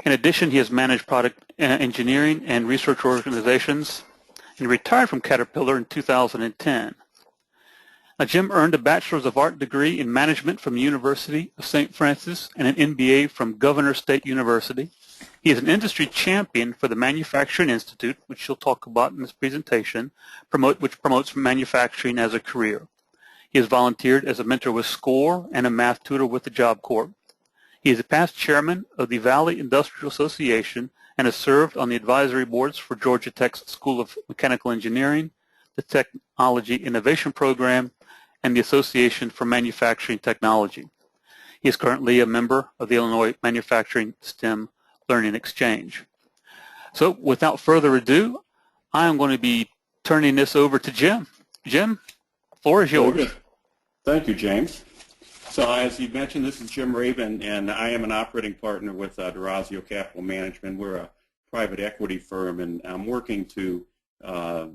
In addition, he has managed product engineering and research organizations and retired from Caterpillar in 2010. Now, Jim earned a Bachelor's of Art degree in Management from the University of St. Francis and an MBA from Governor State University. He is an industry champion for the Manufacturing Institute, which he'll talk about in this presentation, which promotes manufacturing as a career. He has volunteered as a mentor with SCORE and a math tutor with the Job Corps. He is a past chairman of the Valley Industrial Association and has served on the advisory boards for Georgia Tech's School of Mechanical Engineering, the Technology Innovation Program, and the Association for Manufacturing Technology. He is currently a member of the Illinois Manufacturing STEM Learning Exchange. So without further ado, I am going to be turning this over to Jim. Jim, the floor is yours. Thank you, James. So as you mentioned, this is Jim Reeb, and I am an operating partner with D'Orazio Capital Management. We're a private equity firm, and I'm working to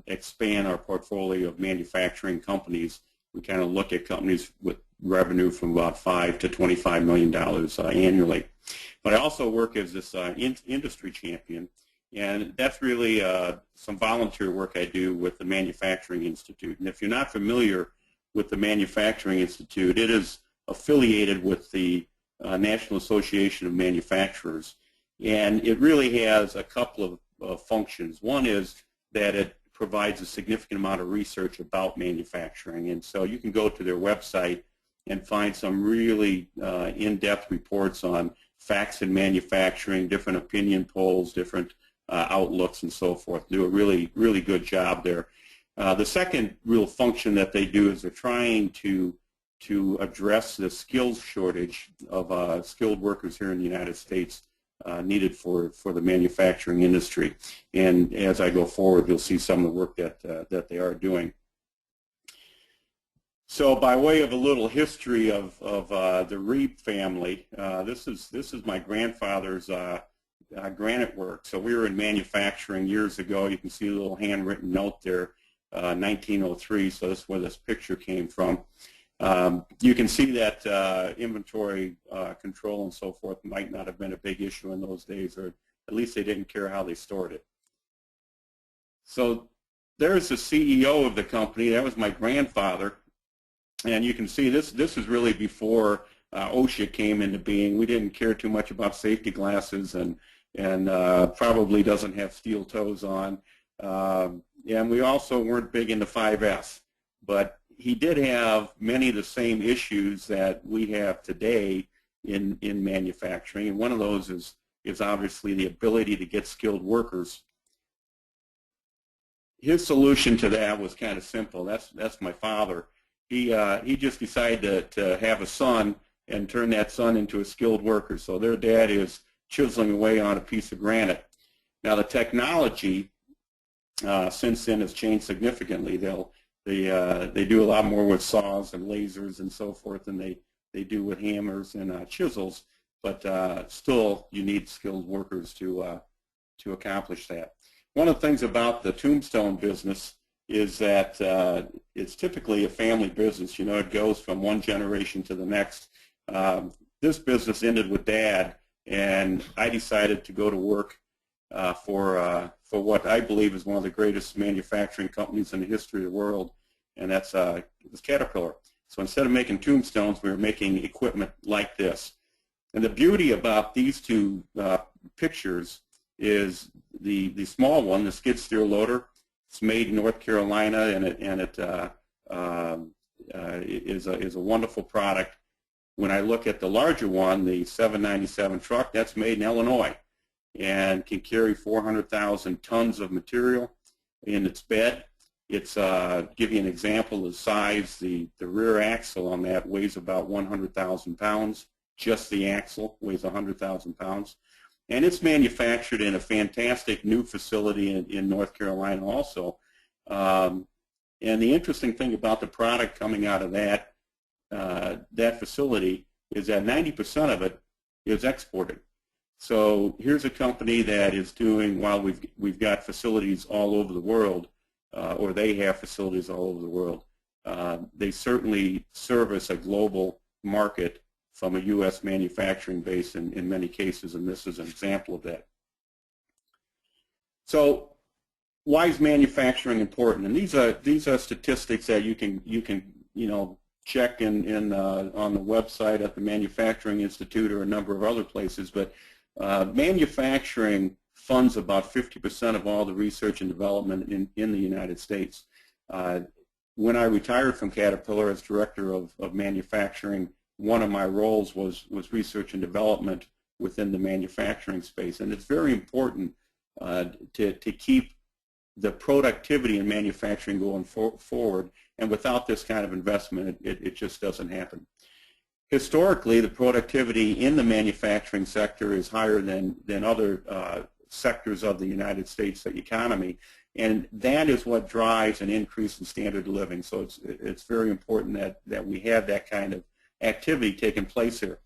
expand our portfolio of manufacturing companies. We kind of look at companies with revenue from about $5 to $25 million annually. But I also work as this industry champion, and that's really some volunteer work I do with the Manufacturing Institute. And if you're not familiar with the Manufacturing Institute, it is affiliated with the National Association of Manufacturers, and it really has a couple of functions. One is that it provides a significant amount of research about manufacturing, and so you can go to their website and find some really in-depth reports on facts in manufacturing, different opinion polls, different outlooks, and so forth. Do a really, really good job there. The second real function that they do is they're trying to address the skills shortage of skilled workers here in the United States needed for the manufacturing industry. And as I go forward, you'll see some of the work that they are doing. So by way of a little history of the Reeb family, this is my grandfather's granite work. So we were in manufacturing years ago. You can see a little handwritten note there, 1903, so that's where this picture came from. You can see that inventory control and so forth might not have been a big issue in those days, or at least they didn't care how they stored it. So there's the CEO of the company. That was my grandfather. And you can see this is really before OSHA came into being. We didn't care too much about safety glasses, and probably doesn't have steel toes on. And we also weren't big into 5S. But he did have many of the same issues that we have today in manufacturing, and one of those is obviously the ability to get skilled workers. His solution to that was kind of simple. That's my father. He just decided to have a son and turn that son into a skilled worker. So their dad is chiseling away on a piece of granite. Now the technology since then has changed significantly. They do a lot more with saws and lasers and so forth than they do with hammers and chisels, but still you need skilled workers to accomplish that. One of the things about the tombstone business is that it's typically a family business. You know, it goes from one generation to the next. This business ended with Dad, and I decided to go to work for what I believe is one of the greatest manufacturing companies in the history of the world, and that's it was Caterpillar. So instead of making tombstones, we were making equipment like this. And the beauty about these two pictures is the small one, the skid steer loader. It's made in North Carolina, and it is a wonderful product. When I look at the larger one, the 797 truck, that's made in Illinois and can carry 400,000 tons of material in its bed. It's give you an example of the size. The rear axle on that weighs about 100,000 pounds. Just the axle weighs 100,000 pounds. And it's manufactured in a fantastic new facility in North Carolina also. And the interesting thing about the product coming out of that facility is that 90% of it is exported. So here's a company that is doing, while we've got facilities all over the world, or they have facilities all over the world, they certainly service a global market from a U.S. manufacturing base in many cases, and this is an example of that. So why is manufacturing important? And these are statistics that you can check on the website at the Manufacturing Institute or a number of other places. But manufacturing funds about 50% of all the research and development in the United States. When I retired from Caterpillar as director of manufacturing, one of my roles was research and development within the manufacturing space, and it's very important to keep the productivity in manufacturing going forward, and without this kind of investment, it just doesn't happen. Historically, the productivity in the manufacturing sector is higher than other sectors of the United States economy, and that is what drives an increase in standard of living. So it's very important that we have that kind of activity taking place here.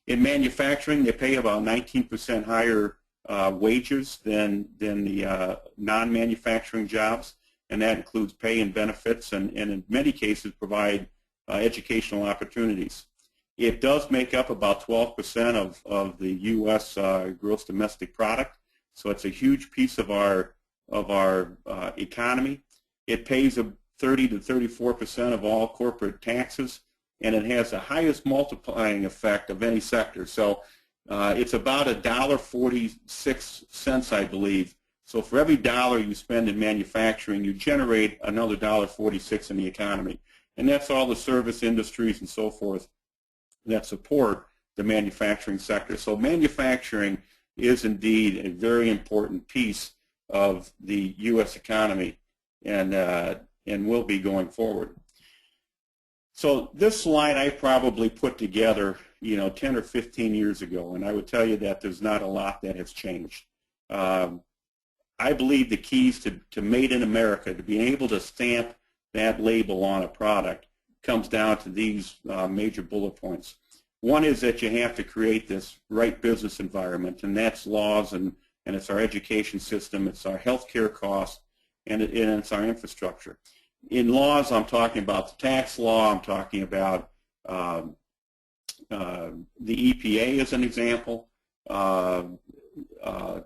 In manufacturing, they pay about 19% higher wages than the non-manufacturing jobs, and that includes pay and benefits, and in many cases provide educational opportunities. It does make up about 12% of the U.S. Gross domestic product, so it's a huge piece of our economy. It pays 30 to 34% of all corporate taxes, and it has the highest multiplying effect of any sector. So it's about $1.46, I believe. So for every dollar you spend in manufacturing, you generate another $1.46 in the economy. And that's all the service industries and so forth that support the manufacturing sector. So manufacturing is indeed a very important piece of the U.S. economy, and will be going forward. So this slide I probably put together 10 or 15 years ago, and I would tell you that there's not a lot that has changed. I believe the keys to Made in America, to being able to stamp that label on a product, comes down to these major bullet points. One is that you have to create this right business environment, and that's laws, and it's our education system, it's our healthcare costs, and it's our infrastructure. In laws, I'm talking about the tax law, I'm talking about the EPA as an example,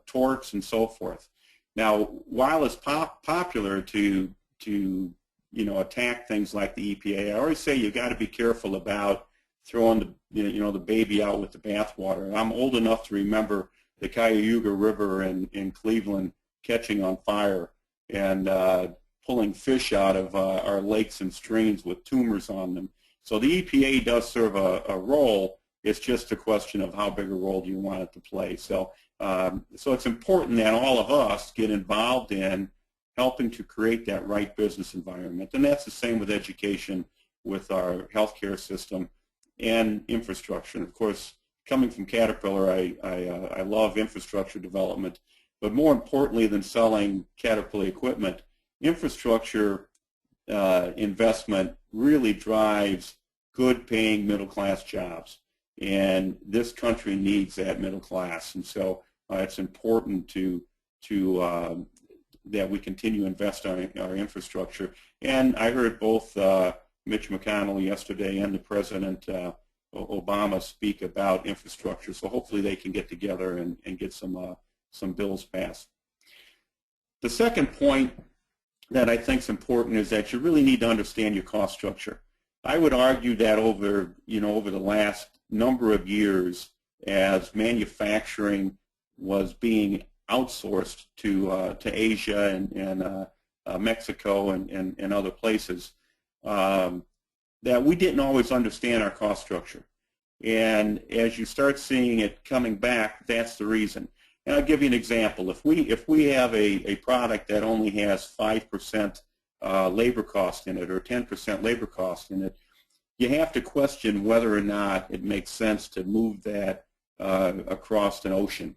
torts and so forth. Now, while it's popular to attack things like the EPA, I always say you've got to be careful about throwing the baby out with the bathwater. I'm old enough to remember the Cuyahoga River in Cleveland catching on fire and pulling fish out of our lakes and streams with tumors on them. So the EPA does serve a role. It's just a question of how big a role do you want it to play. So it's important that all of us get involved in helping to create that right business environment. And that's the same with education, with our healthcare system and infrastructure. And of course, coming from Caterpillar, I love infrastructure development. But more importantly than selling Caterpillar equipment, infrastructure investment really drives good paying middle class jobs. And this country needs that middle class. And so it's important that we continue to invest in our infrastructure. And I heard both Mitch McConnell yesterday and the President Obama speak about infrastructure. So hopefully they can get together and get some bills passed. The second point that I think is important is that you really need to understand your cost structure. I would argue that over the last number of years, as manufacturing was being outsourced to Asia and Mexico and other places, that we didn't always understand our cost structure. And as you start seeing it coming back, that's the reason. And I'll give you an example. If we have a product that only has 5% labor cost in it or 10% labor cost in it, you have to question whether or not it makes sense to move that across an ocean.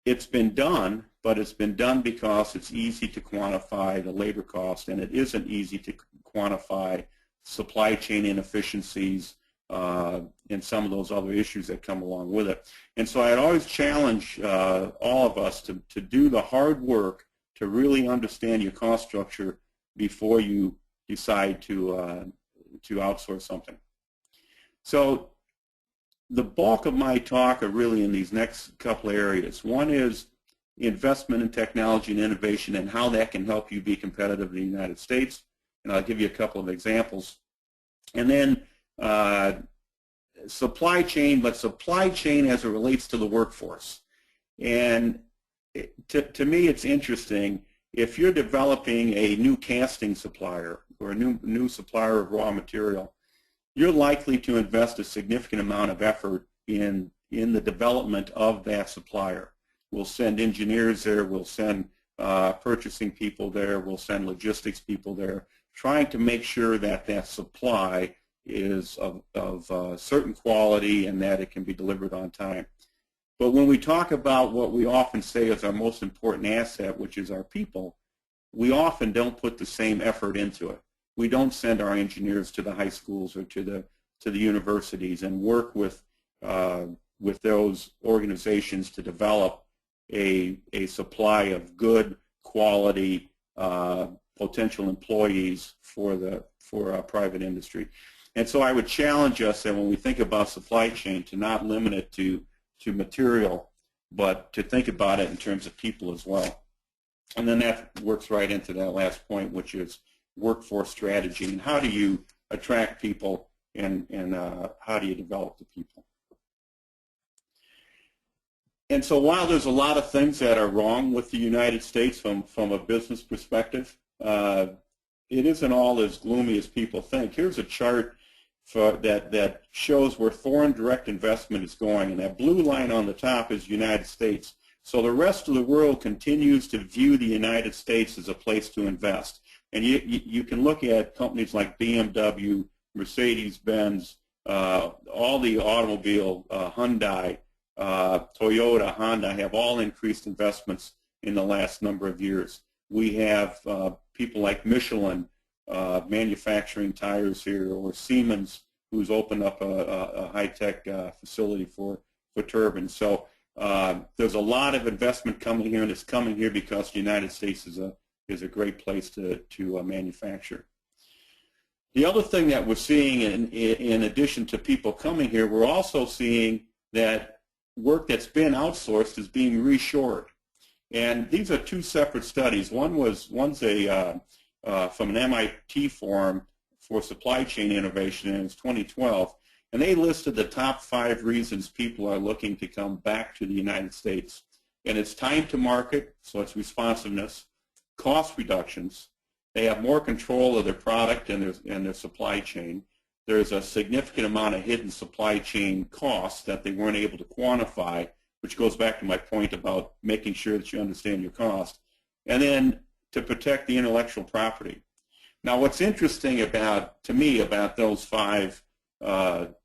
It's been done, but it's been done because it's easy to quantify the labor cost, and it isn't easy to quantify supply chain inefficiencies and some of those other issues that come along with it. And so I'd always challenge all of us to do the hard work to really understand your cost structure before you decide to outsource something. So the bulk of my talk are really in these next couple areas. One is investment in technology and innovation and how that can help you be competitive in the United States. And I'll give you a couple of examples. And then supply chain, but supply chain as it relates to the workforce. And to me, it's interesting. If you're developing a new casting supplier or a new supplier of raw material, you're likely to invest a significant amount of effort in the development of that supplier. We'll send engineers there, we'll send purchasing people there, we'll send logistics people there, trying to make sure that that supply is of certain quality and that it can be delivered on time. But when we talk about what we often say is our most important asset, which is our people, we often don't put the same effort into it. We don't send our engineers to the high schools or to the universities and work with those organizations to develop a supply of good quality potential employees for our private industry. And so I would challenge us that when we think about supply chain to not limit it to material, but to think about it in terms of people as well. And then that works right into that last point, which is workforce strategy and how do you attract people and how do you develop the people. And so while there's a lot of things that are wrong with the United States from a business perspective, it isn't all as gloomy as people think. Here's a chart that shows where foreign direct investment is going, and that blue line on the top is United States. So the rest of the world continues to view the United States as a place to invest. And you can look at companies like BMW, Mercedes-Benz, all the automobile, Hyundai, Toyota, Honda have all increased investments in the last number of years. We have people like Michelin manufacturing tires here, or Siemens, who's opened up a high-tech facility for turbines. So there's a lot of investment coming here, and it's coming here because the United States is a great place to manufacture. The other thing that we're seeing, in addition to people coming here, we're also seeing that work that's been outsourced is being reshored. And these are two separate studies. One's from an MIT forum for supply chain innovation, and it's 2012. And they listed the top 5 reasons people are looking to come back to the United States. And it's time to market, so it's responsiveness, cost reductions. They have more control of their product and their supply chain. There's a significant amount of hidden supply chain costs that they weren't able to quantify, which goes back to my point about making sure that you understand your cost. And then to protect the intellectual property. Now, what's interesting to me about those 5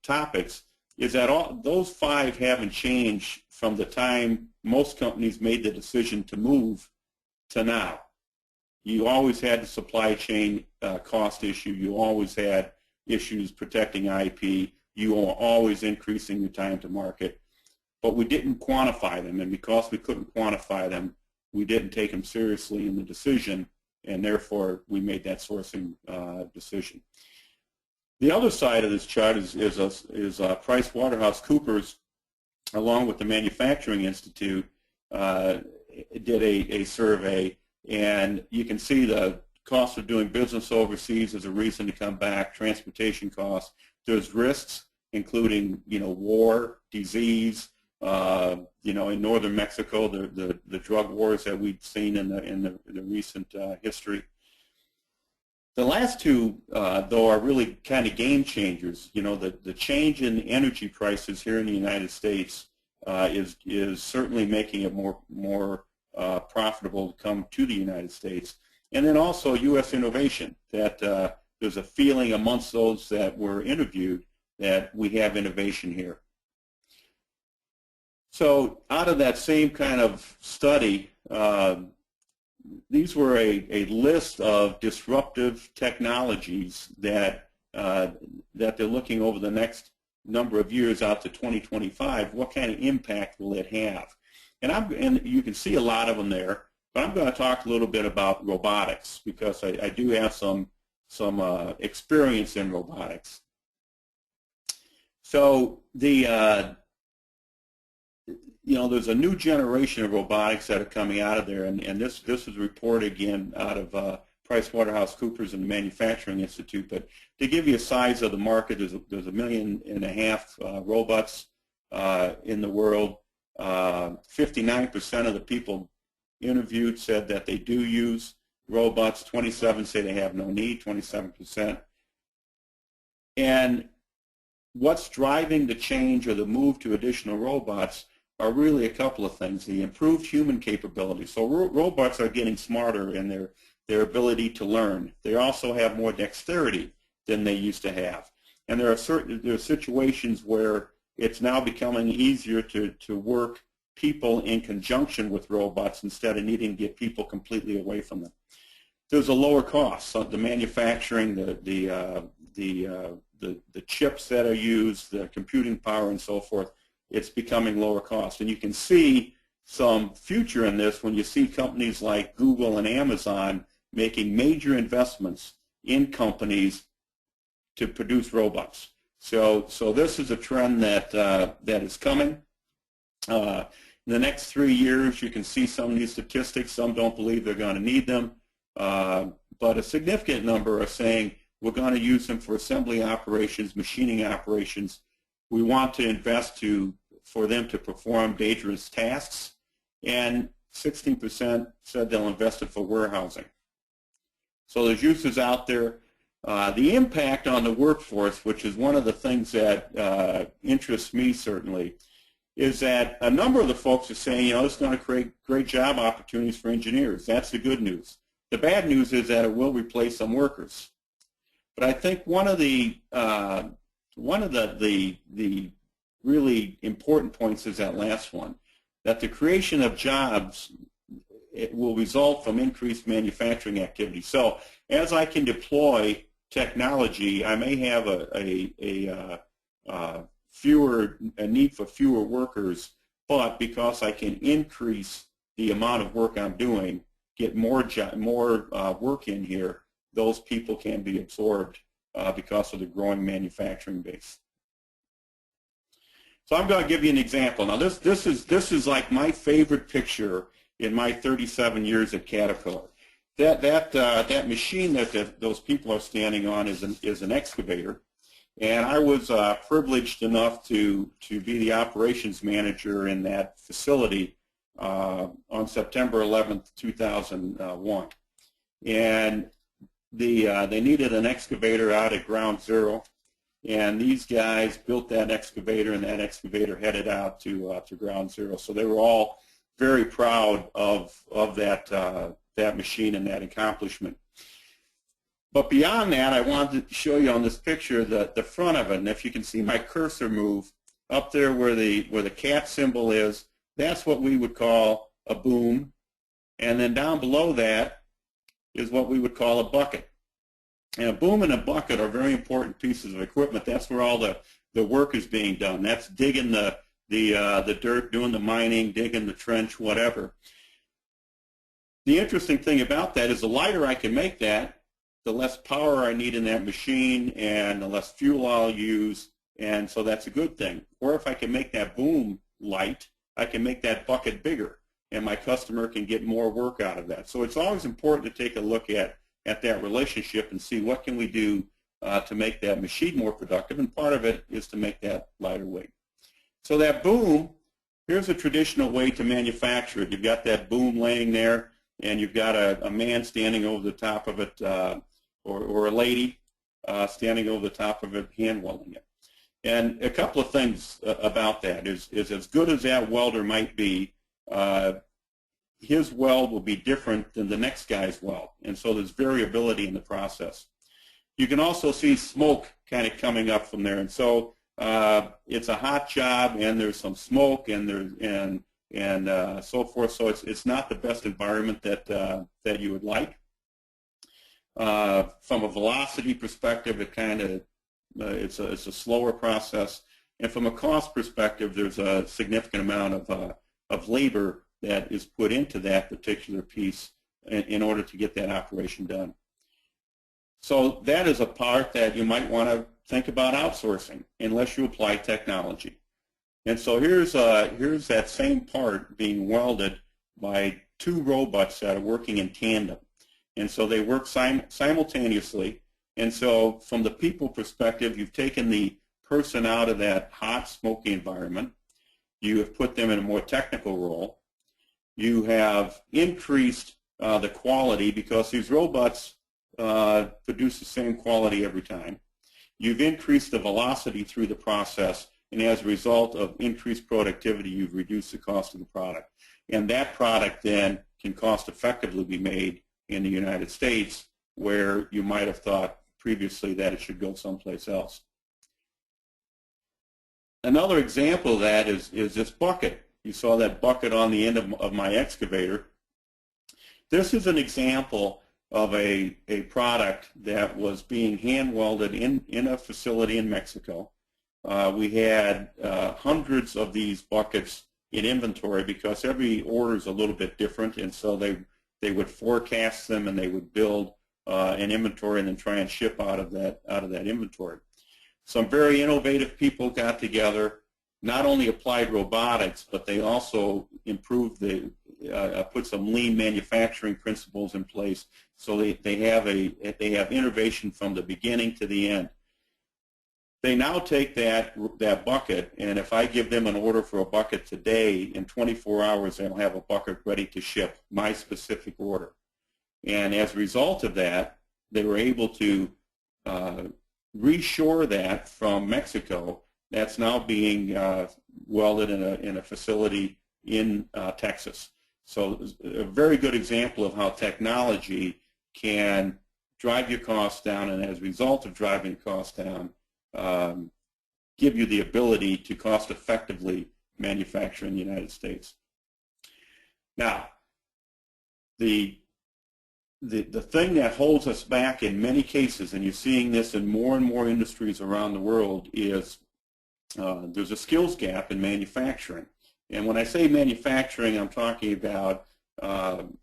topics is that those 5 haven't changed from the time most companies made the decision to move to now. You always had the supply chain cost issue. You always had issues protecting IP. You were always increasing your time to market. But we didn't quantify them, and because we couldn't quantify them, we didn't take them seriously in the decision, and therefore we made that sourcing decision. The other side of this chart is PricewaterhouseCoopers, along with the Manufacturing Institute, did a survey, and you can see the cost of doing business overseas is a reason to come back, transportation costs. There's risks, including war, disease. In northern Mexico, the drug wars that we've seen in the recent history. The last 2, though, are really kind of game changers. The change in energy prices here in the United States is certainly making it more profitable to come to the United States. And then also U.S. innovation, that there's a feeling amongst those that were interviewed that we have innovation here. So out of that same kind of study, these were a list of disruptive technologies that they're looking over the next number of years out to 2025. What kind of impact will it have? And you can see a lot of them there, but I'm going to talk a little bit about robotics because I do have some experience in robotics. So there's a new generation of robotics that are coming out of there, and this is reported again out of PricewaterhouseCoopers and the Manufacturing Institute. But to give you a size of the market, there's 1.5 million robots in the world. 59% of the people interviewed said that they do use robots. 27 say they have no need, 27%. And what's driving the change or the move to additional robots are really a couple of things. The improved human capability. So robots are getting smarter in their ability to learn. They also have more dexterity than they used to have. And there are situations where it's now becoming easier to work people in conjunction with robots instead of needing to get people completely away from them. There's a lower cost. So the manufacturing, the chips that are used, the computing power, and so forth, it's becoming lower cost. And you can see some future in this when you see companies like Google and Amazon making major investments in companies to produce robots. So this is a trend that is coming. In the next 3 years, you can see some of these statistics. Some don't believe they're going to need them, but a significant number are saying we're going to use them for assembly operations, machining operations. We want to invest for them to perform dangerous tasks, and 16% said they'll invest it for warehousing. So there's uses out there. The impact on the workforce, which is one of the things that interests me certainly, is that a number of the folks are saying, it's going to create great job opportunities for engineers. That's the good news. The bad news is that it will replace some workers. But I think one of the really important points is that last one, that the creation of jobs, it will result from increased manufacturing activity. So as I can deploy technology, I may have a need for fewer workers, but because I can increase the amount of work I'm doing, get more work in here, those people can be absorbed because of the growing manufacturing base. So I'm going to give you an example. Now this is like my favorite picture in my 37 years at Caterpillar. That machine that those people are standing on is an excavator, and I was privileged enough to be the operations manager in that facility on September 11th, 2001. And they needed an excavator out at ground zero, and these guys built that excavator, and that excavator headed out to ground zero. So they were all very proud of that machine and that accomplishment. But beyond that, I wanted to show you on this picture the front of it. And if you can see my cursor move up there where the cat symbol is, that's what we would call a boom. And then down below that is what we would call a bucket. And a boom and a bucket are very important pieces of equipment. That's where all the work is being done. That's digging the dirt, doing the mining, digging the trench, whatever. The interesting thing about that is the lighter I can make that, the less power I need in that machine and the less fuel I'll use, and so that's a good thing. Or if I can make that boom light, I can make that bucket bigger, and my customer can get more work out of that. So it's always important to take a look at that relationship and see what can we do to make that machine more productive, and part of it is to make that lighter weight. So that boom, here's a traditional way to manufacture it. You've got that boom laying there, and you've got a man standing over the top of it, or a lady standing over the top of it, hand welding it. And a couple of things about that is as good as that welder might be, his weld will be different than the next guy's weld, and so there's variability in the process. You can also see smoke kind of coming up from there, and so it's a hot job, and there's some smoke, and so forth. So it's not the best environment that you would like. From a velocity perspective, it's a slower process, and from a cost perspective, there's a significant amount of labor that is put into that particular piece in order to get that operation done. So that is a part that you might want to think about outsourcing unless you apply technology. And so here's that same part being welded by two robots that are working in tandem. And so they work simultaneously. And so from the people perspective, you've taken the person out of that hot, smoky environment. You have put them in a more technical role. You have increased the quality because these robots produce the same quality every time. You've increased the velocity through the process, and as a result of increased productivity, you've reduced the cost of the product. And that product then can cost effectively be made in the United States, where you might have thought previously that it should go someplace else. Another example of that is this bucket. You saw that bucket on the end of my excavator. This is an example of a product that was being hand welded in a facility in Mexico. We had hundreds of these buckets in inventory because every order is a little bit different, and so they would forecast them and they would build an inventory and then try and ship out of that inventory. Some very innovative people got together, not only applied robotics, but they also improved put some lean manufacturing principles in place. So they have innovation from the beginning to the end. They now take that bucket, and if I give them an order for a bucket today, in 24 hours they'll have a bucket ready to ship, my specific order. And as a result of that, they were able to reshore that from Mexico. That's now being welded in a facility in Texas. So a very good example of how technology can drive your costs down, and as a result of driving costs down, give you the ability to cost effectively manufacture in the United States. Now, the thing that holds us back in many cases, and you're seeing this in more and more industries around the world, is there's a skills gap in manufacturing. And when I say manufacturing, I'm talking about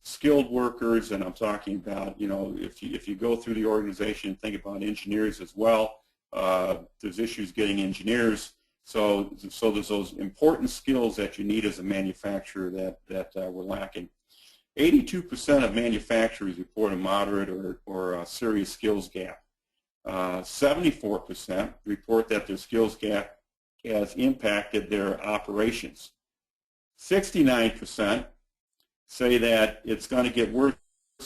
skilled workers, and I'm talking about, if you go through the organization and think about engineers as well, there's issues getting engineers. So there's those important skills that you need as a manufacturer that we're lacking. 82% of manufacturers report a moderate or serious skills gap. 74% report that their skills gap has impacted their operations. 69% say that it's going to get worse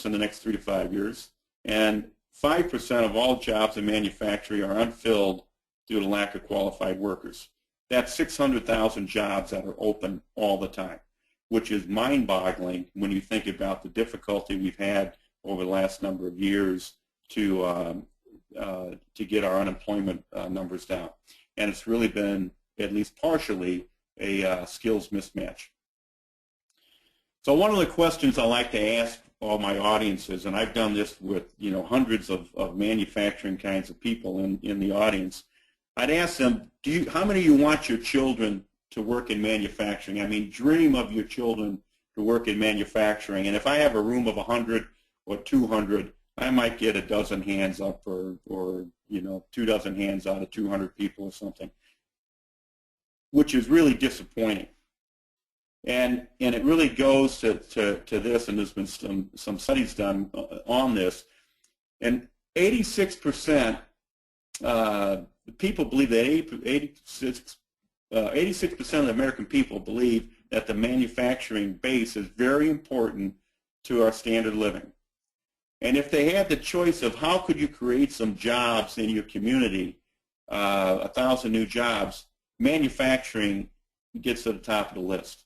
in the next 3 to 5 years, and 5% of all jobs in manufacturing are unfilled due to lack of qualified workers. That's 600,000 jobs that are open all the time, which is mind-boggling when you think about the difficulty we've had over the last number of years to get our unemployment numbers down. And it's really been, at least partially, a skills mismatch. So one of the questions I like to ask all my audiences, and I've done this with hundreds of manufacturing kinds of people in the audience, I'd ask them, how many of you want your children to work in manufacturing? I mean, dream of your children to work in manufacturing. And if I have a room of 100 or 200, I might get a dozen hands up, or 2 dozen hands out of 200 people or something, which is really disappointing. And it really goes to this, and there's been some studies done on this. And 86% people believe that 86% of the American people believe that the manufacturing base is very important to our standard of living. And if they had the choice of how could you create some jobs in your community, 1,000 new jobs, manufacturing gets to the top of the list.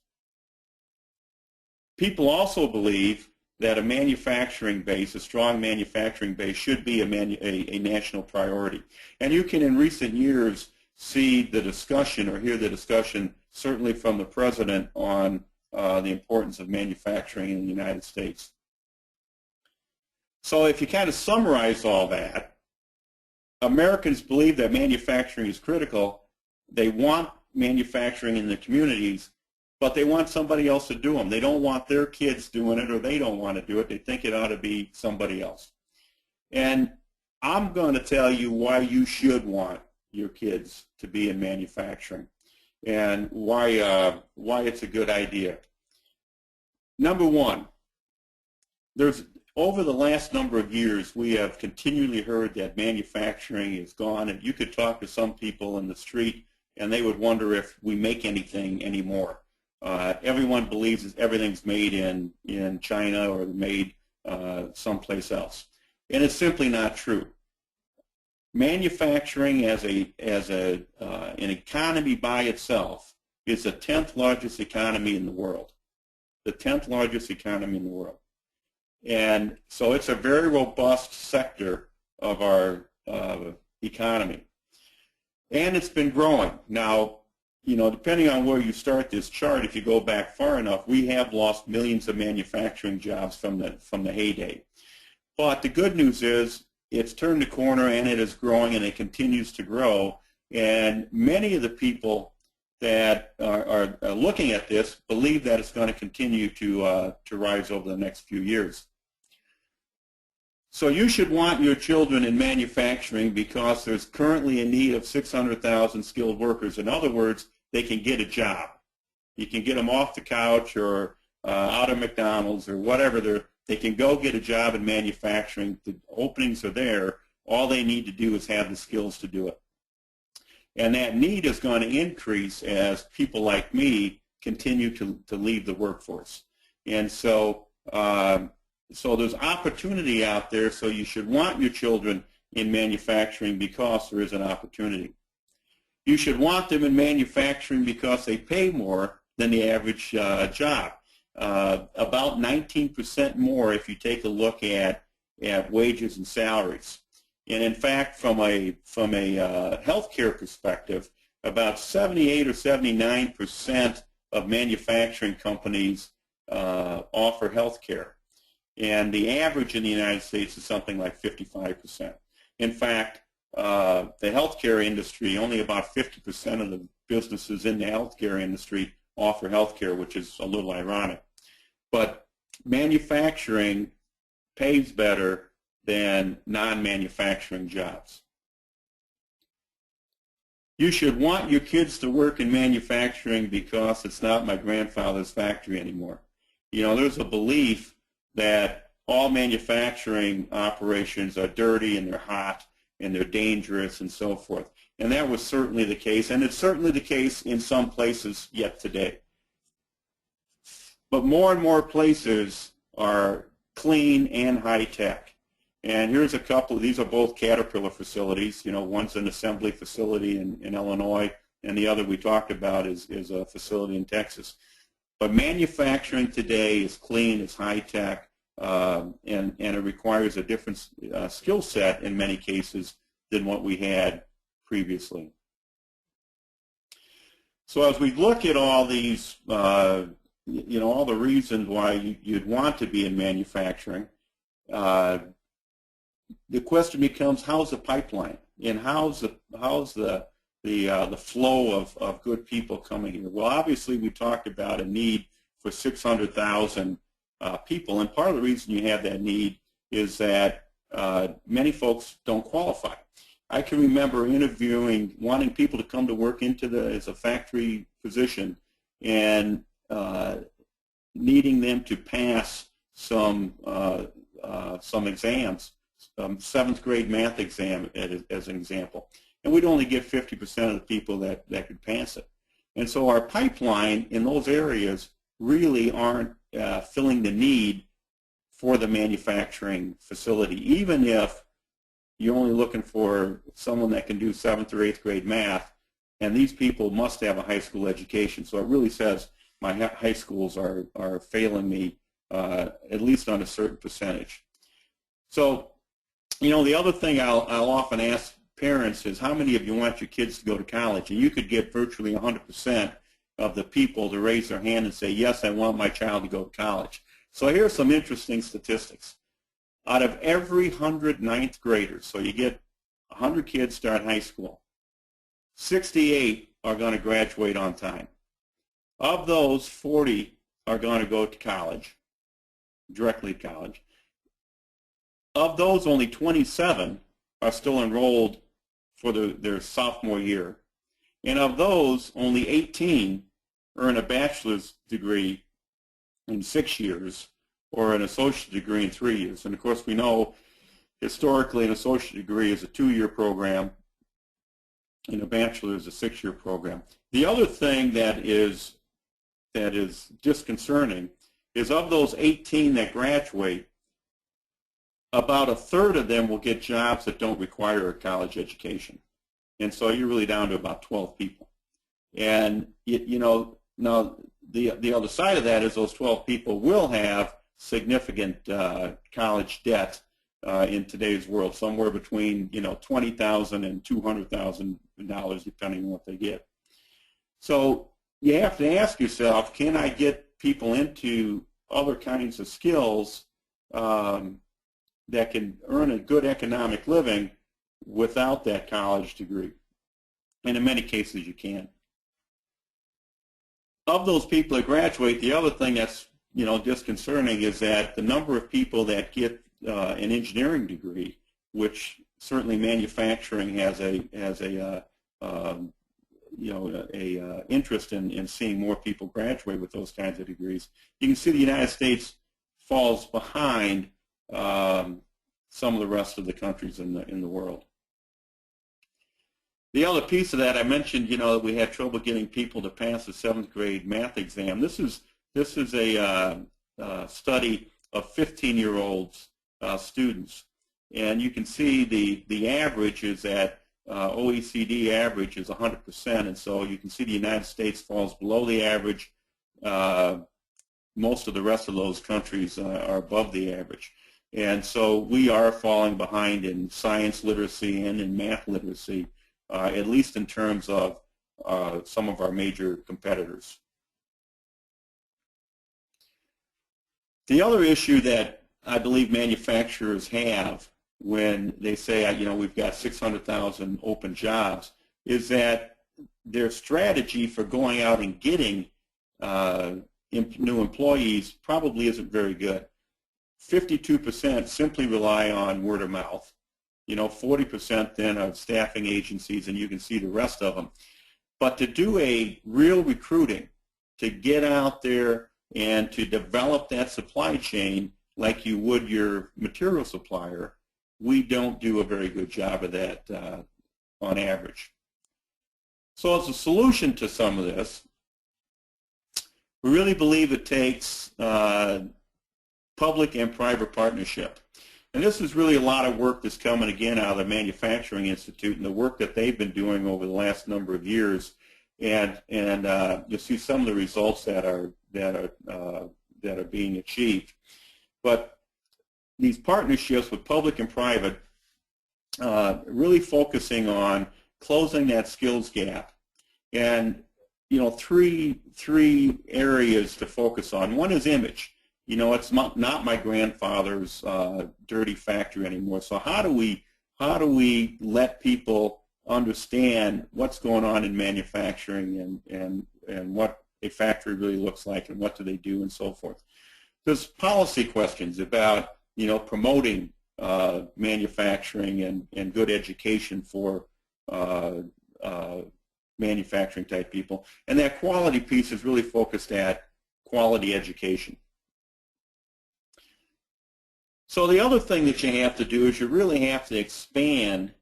People also believe that a manufacturing base, a strong manufacturing base, should be a national priority. And you can, in recent years, see the discussion or hear the discussion, certainly from the President, on the importance of manufacturing in the United States. So if you kind of summarize all that, Americans believe that manufacturing is critical. They want manufacturing in the communities, but they want somebody else to do them. They don't want their kids doing it, or they don't want to do it. They think it ought to be somebody else. And I'm going to tell you why you should want your kids to be in manufacturing and why it's a good idea. Number one, over the last number of years, we have continually heard that manufacturing is gone, and you could talk to some people in the street and they would wonder if we make anything anymore. Everyone believes that everything's made in China or made someplace else, and it's simply not true. Manufacturing as an economy by itself is the 10th largest economy in the world. The 10th largest economy in the world. And so it's a very robust sector of our economy. And it's been growing. Now, depending on where you start this chart, if you go back far enough, we have lost millions of manufacturing jobs from the heyday. But the good news is it's turned the corner and it is growing and it continues to grow. And many of the people that are looking at this believe that it's going to continue to rise over the next few years. So you should want your children in manufacturing because there's currently a need of 600,000 skilled workers. In other words, they can get a job. You can get them off the couch or out of McDonald's or whatever. They can go get a job in manufacturing. The openings are there. All they need to do is have the skills to do it. And that need is going to increase as people like me continue to leave the workforce. And so there's opportunity out there, so you should want your children in manufacturing because there is an opportunity. You should want them in manufacturing because they pay more than the average job. About 19% more if you take a look at wages and salaries. And in fact, from a healthcare perspective, about 78 or 79% of manufacturing companies offer healthcare. And the average in the United States is something like 55%. In fact, the healthcare industry, only about 50% of the businesses in the healthcare industry offer healthcare, which is a little ironic. But manufacturing pays better than non-manufacturing jobs. You should want your kids to work in manufacturing because it's not my grandfather's factory anymore. There's a belief that all manufacturing operations are dirty and they're hot and they're dangerous and so forth. And that was certainly the case, and it's certainly the case in some places yet today. But more and more places are clean and high-tech. And here's a couple. These are both Caterpillar facilities. One's an assembly facility in Illinois, and the other we talked about is a facility in Texas. But manufacturing today is clean, it's high-tech, and it requires a different skill set in many cases than what we had previously. So as we look at all these, all the reasons why you'd want to be in manufacturing, the question becomes, how's the pipeline, and how's the flow of good people coming here? Well, obviously we talked about a need for 600,000 people, and part of the reason you have that need is that many folks don't qualify. I can remember wanting people to come to work as a factory position, and needing them to pass some exams, 7th grade math exam as an example. And we'd only get 50% of the people that could pass it. And so our pipeline in those areas really aren't filling the need for the manufacturing facility, even if you're only looking for someone that can do 7th or 8th grade math, and these people must have a high school education. So it really says my high schools are failing me at least on a certain percentage. So, the other thing I'll often ask parents is, how many of you want your kids to go to college? And you could get virtually 100% of the people to raise their hand and say, yes, I want my child to go to college. So here's some interesting statistics. Out of every 100 ninth graders, so you get 100 kids start high school, 68 are going to graduate on time. Of those, 40 are going to go to college, directly to college. Of those, only 27 are still enrolled for their sophomore year. And of those, only 18 earn a bachelor's degree in 6 years or an associate degree in 3 years. And of course, we know historically an associate degree is a 2-year program and a bachelor is a 6-year program. The other thing that is disconcerting is of those 18 that graduate, about a third of them will get jobs that don't require a college education. And so you're really down to about 12 people. And, now the other side of that is those 12 people will have significant college debt in today's world, somewhere between, $20,000 and $200,000, depending on what they get. So you have to ask yourself, can I get people into other kinds of skills that can earn a good economic living without that college degree? And in many cases you can. Of those people that graduate, the other thing that's disconcerting is that the number of people that get an engineering degree, which certainly manufacturing has a interest in seeing more people graduate with those kinds of degrees. You can see the United States falls behind some of the rest of the countries in the world. The other piece of that, I mentioned, that we had trouble getting people to pass the 7th grade math exam. This is a study of 15-year-olds students, and you can see the average is at OECD average is 100%, and so you can see the United States falls below the average. Most of the rest of those countries are above the average. And so we are falling behind in science literacy and in math literacy, at least in terms of some of our major competitors. The other issue that I believe manufacturers have when they say, we've got 600,000 open jobs, is that their strategy for going out and getting new employees probably isn't very good. 52% simply rely on word of mouth. 40% then of staffing agencies, and you can see the rest of them. But to do a real recruiting, to get out there and to develop that supply chain like you would your material supplier, we don't do a very good job of that on average. So as a solution to some of this, we really believe it takes public and private partnership. And this is really a lot of work that's coming again out of the Manufacturing Institute and the work that they've been doing over the last number of years. And you'll see some of the results that are being achieved. But these partnerships with public and private, really focusing on closing that skills gap. And three areas to focus on. One is image. It's not my grandfather's dirty factory anymore. So how do we let people understand what's going on in manufacturing and what a factory really looks like and what do they do and so forth. There's policy questions about promoting manufacturing and good education for manufacturing type people, and that quality piece is really focused at quality education. So the other thing that you have to do is you really have to expand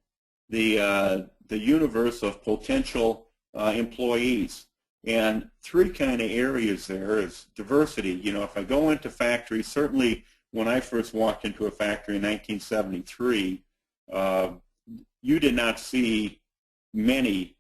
the universe of potential employees. And three kind of areas there is diversity. If I go into factories, certainly when I first walked into a factory in 1973, you did not see many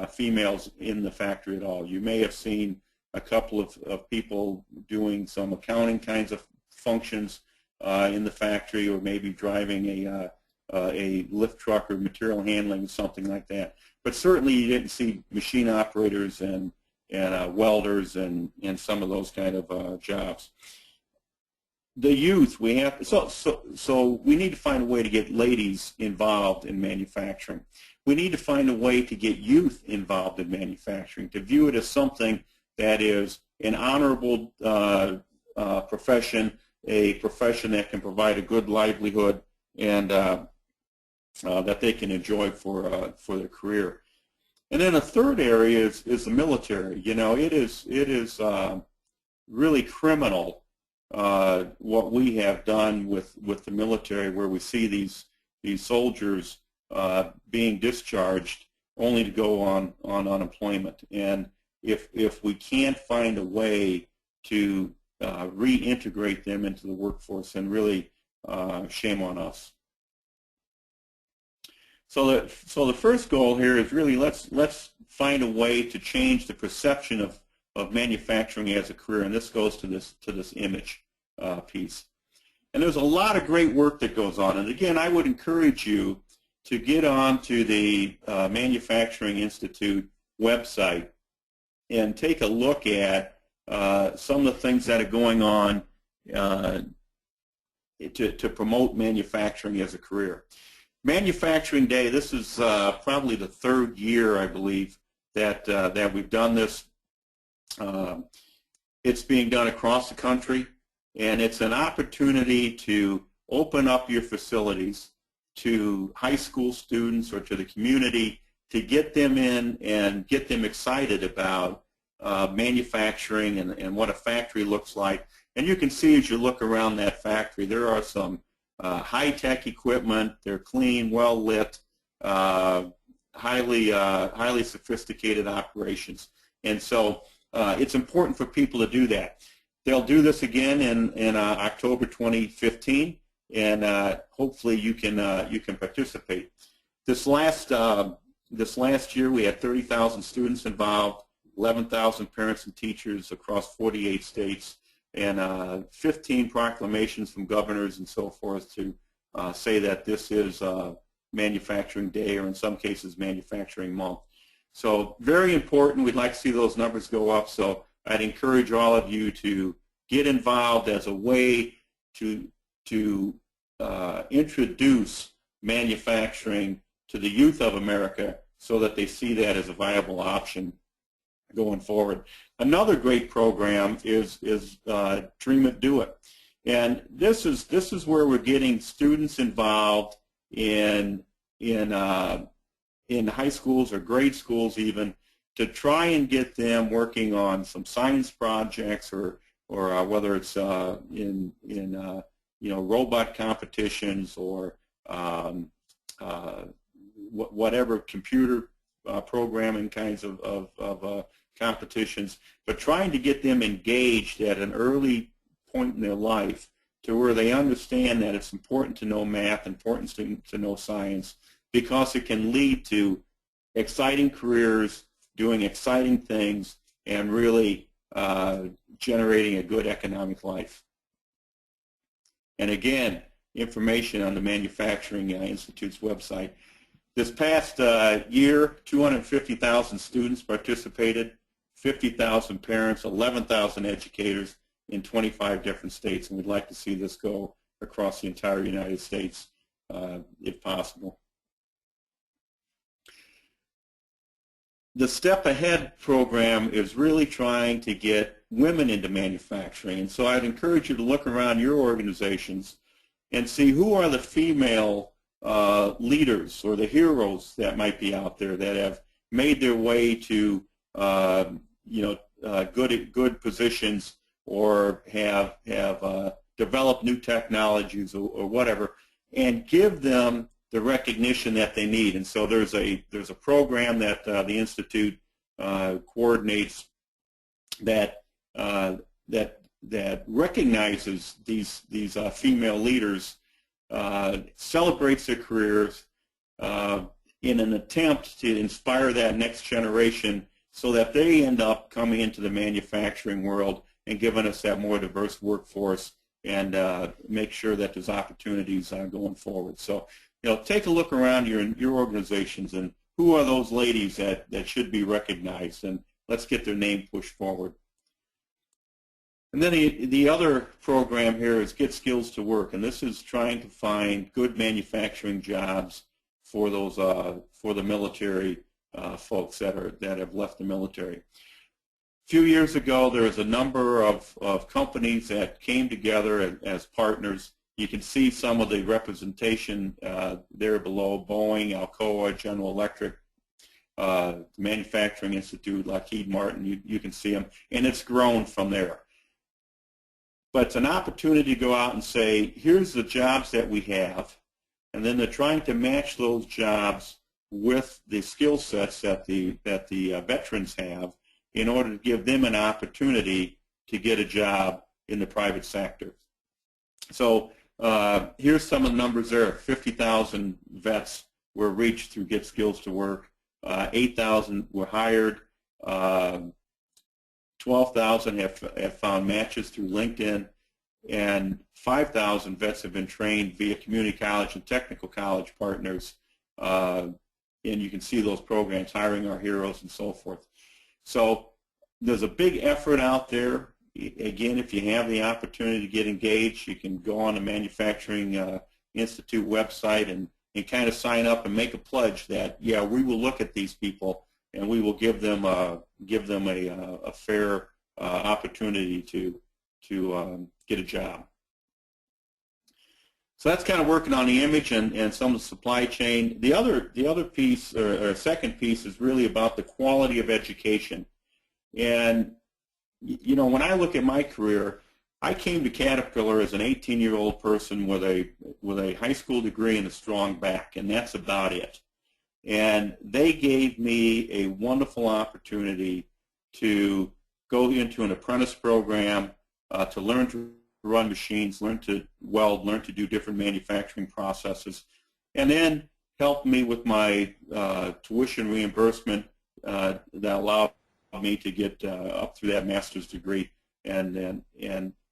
females in the factory at all. You may have seen a couple of people doing some accounting kinds of functions in the factory, or maybe driving a lift truck or material handling, something like that. But certainly you didn't see machine operators and welders and some of those kind of jobs. The youth, we have so we need to find a way to get ladies involved in manufacturing. We need to find a way to get youth involved in manufacturing, to view it as something that is an honorable profession, a profession that can provide a good livelihood, and that they can enjoy for their career. And then a third area is the military. You know, it is really criminal what we have done with the military, where we see these soldiers being discharged only to go on unemployment. And if we can't find a way to reintegrate them into the workforce, then really shame on us. So the first goal here is really let's find a way to change the perception of manufacturing as a career, and this goes to this image piece. And there's a lot of great work that goes on. And again, I would encourage you to get on to the Manufacturing Institute website and take a look at some of the things that are going on to promote manufacturing as a career. Manufacturing Day, this is probably the third year, I believe, that we've done this. It's being done across the country, and it's an opportunity to open up your facilities to high school students or to the community, to get them in and get them excited about manufacturing and what a factory looks like. And you can see as you look around that factory, there are some high-tech equipment. They're clean, well-lit, highly sophisticated operations. And so it's important for people to do that. They'll do this again in October 2015, and hopefully you can participate. This last year we had 30,000 students involved, 11,000 parents and teachers across 48 states, and 15 proclamations from governors and so forth to say that this is Manufacturing Day, or in some cases Manufacturing Month. So very important. We'd like to see those numbers go up. So I'd encourage all of you to get involved as a way to introduce manufacturing to the youth of America, so that they see that as a viable option going forward. Another great program is Dream It, Do It, and this is where we're getting students involved in high schools or grade schools even, to try and get them working on some science projects, or whether it's in robot competitions, or whatever computer programming kinds of competitions, but trying to get them engaged at an early point in their life, to where they understand that it's important to know math, important to know science, because it can lead to exciting careers, doing exciting things, and really generating a good economic life. And again, information on the Manufacturing Institute's website. This past year, 250,000 students participated, 50,000 parents, 11,000 educators in 25 different states, and we'd like to see this go across the entire United States if possible. The Step Ahead program is really trying to get women into manufacturing, and so I'd encourage you to look around your organizations and see who are the female leaders or the heroes that might be out there that have made their way to good positions, or have developed new technologies, or whatever, and give them the recognition that they need. And so there's a program that the Institute coordinates that recognizes these female leaders, celebrates their careers in an attempt to inspire that next generation, so that they end up coming into the manufacturing world and giving us that more diverse workforce, and make sure that there's opportunities going forward. So, take a look around your organizations, and who are those ladies that should be recognized, and let's get their name pushed forward. And then the other program here is Get Skills to Work, and this is trying to find good manufacturing jobs for those for the military folks that have left the military. A few years ago, there was a number of companies that came together as partners You can see some of the representation there below: Boeing, Alcoa, General Electric, Manufacturing Institute, Lockheed Martin. You can see them, and it's grown from there. But it's an opportunity to go out and say, here's the jobs that we have, and then they're trying to match those jobs with the skill sets that the veterans have in order to give them an opportunity to get a job in the private sector. So here's some of the numbers there. 50,000 vets were reached through Get Skills to Work. 8,000 were hired. 12,000 have found matches through LinkedIn, and 5,000 vets have been trained via community college and technical college partners. And you can see those programs, Hiring Our Heroes and so forth. So there's a big effort out there. Again, if you have the opportunity to get engaged, you can go on the Manufacturing Institute website and kind of sign up and make a pledge that, yeah, we will look at these people and we will give them a fair opportunity to get a job. So that's kind of working on the image and some of the supply chain. The other piece, or second piece, is really about the quality of education. And you know, when I look at my career, I came to Caterpillar as an 18-year-old person with a high school degree and a strong back, and that's about it. And they gave me a wonderful opportunity to go into an apprentice program, to learn to run machines, learn to weld, learn to do different manufacturing processes, and then helped me with my tuition reimbursement that allowed me to get up through that master's degree, and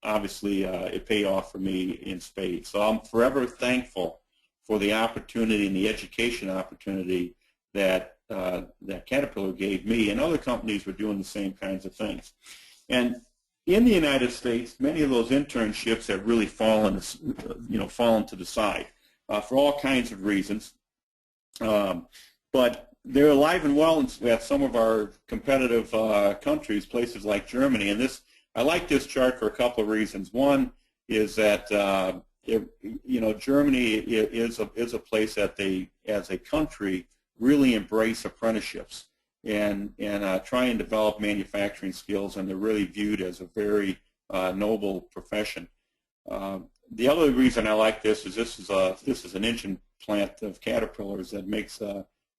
obviously it paid off for me in spades. So I'm forever thankful for the opportunity and the education opportunity that that Caterpillar gave me, and other companies were doing the same kinds of things. And in the United States, many of those internships have really fallen to the side for all kinds of reasons. But they're alive and well at some of our competitive countries, places like Germany. And I like this chart for a couple of reasons. One is that Germany is a place that they, as a country, really embrace apprenticeships and try and develop manufacturing skills, and they're really viewed as a very noble profession. The other reason I like this is this is an engine plant of Caterpillar's that makes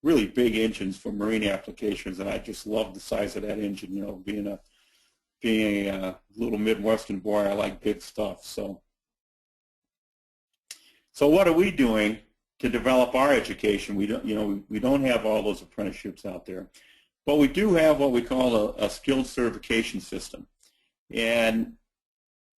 really big engines for marine applications, and I just love the size of that engine. You know, being a little Midwestern boy, I like big stuff. So what are we doing to develop our education? We don't have all those apprenticeships out there, but we do have what we call a skilled certification system. And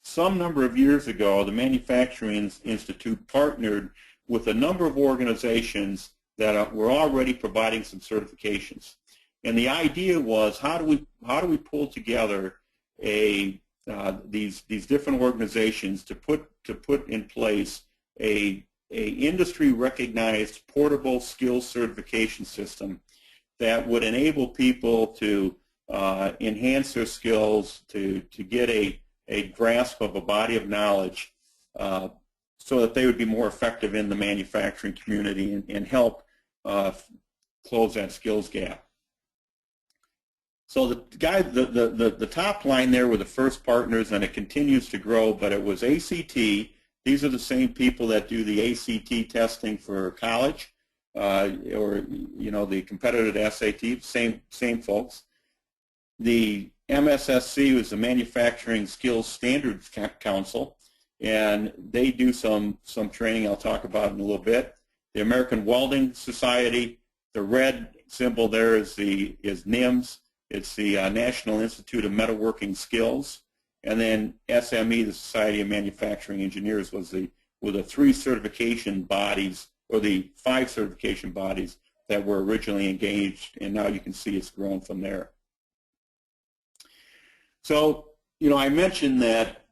some number of years ago, the Manufacturing Institute partnered with a number of organizations that were already providing some certifications. And the idea was, how do we pull together these different organizations to put in place a industry recognized portable skills certification system that would enable people to enhance their skills, to get a grasp of a body of knowledge, so that they would be more effective in the manufacturing community and help close that skills gap. So the top line there were the first partners, and it continues to grow, but it was ACT. These are the same people that do the ACT testing for college, or the competitive SAT, same folks. The MSSC was the Manufacturing Skills Standards Council, and they do some training I'll talk about in a little bit. The American Welding Society, the red symbol there is NIMS. It's the National Institute of Metalworking Skills. And then SME, the Society of Manufacturing Engineers, were the 3 certification bodies, or the 5 certification bodies that were originally engaged, and now you can see it's grown from there. So, I mentioned that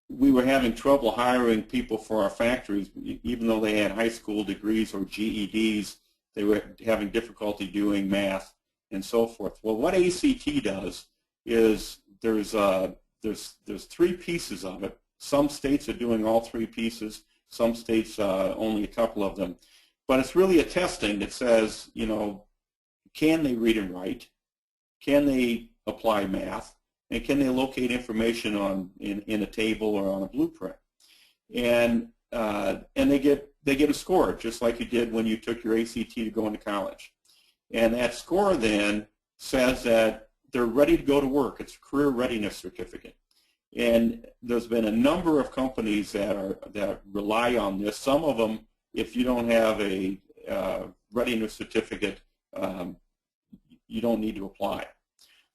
we were having trouble hiring people for our factories. Even though they had high school degrees or GEDs, they were having difficulty doing math and so forth. Well, what ACT does is there's 3 pieces of it. Some states are doing all three pieces. Some states only a couple of them. But it's really a testing that says, can they read and write? Can they apply math? And can they locate information in a table or on a blueprint? And they get a score, just like you did when you took your ACT to go into college. And that score then says that they're ready to go to work. It's a career readiness certificate. And there's been a number of companies that rely on this. Some of them, if you don't have a readiness certificate, you don't need to apply.